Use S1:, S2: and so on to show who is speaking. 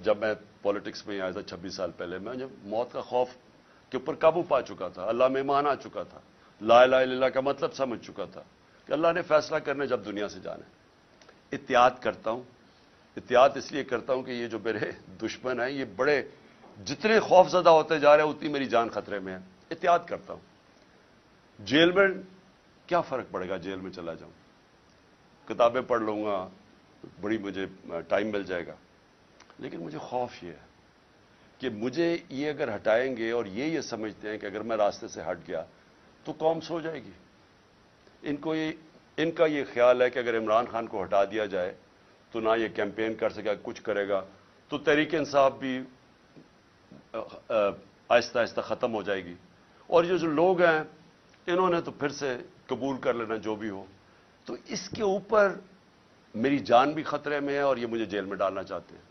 S1: جب میں پالیٹکس میں آیا تھا 26 سال پہلے، میں جب موت کا خوف کے اوپر قابو پا چکا تھا، اللہ میں ایمان آ چکا تھا، لا الہ الا اللہ کا مطلب سمجھ چکا تھا کہ اللہ نے فیصلہ کرنے جب دنیا سے جانا ہے۔ احتیاط کرتا ہوں، احتیاط اس لیے کرتا ہوں کہ یہ جو میرے دشمن ہیں یہ بڑے جتنے خوف زدہ ہوتے جا رہے ہیں اتنی میری جان خطرے میں ہے۔ احتیاط کرتا ہوں۔ جیل میں کیا فرق پڑے گا، جیل میں چلا جاؤں، کتابیں پڑھ لوں گا، بڑی مجھے ٹائم مل جائے گا، لیکن مجھے خوف یہ ہے کہ مجھے یہ اگر ہٹائیں گے اور یہ سمجھتے ہیں کہ اگر میں راستے سے ہٹ گیا تو قوم سو جائے گی۔ ان کا یہ خیال ہے کہ اگر عمران خان کو ہٹا دیا جائے تو نہ یہ کیمپین کر سکے، کچھ کرے گا تو تحریک انصاف بھی آہستہ آہستہ ختم ہو جائے گی، اور یہ جو لوگ ہیں انہوں نے تو پھر سے قبول کر لینا جو بھی ہو۔ تو اس کے اوپر میری جان بھی خطرے میں ہے اور یہ مجھے جیل میں ڈالنا چاہتے ہیں۔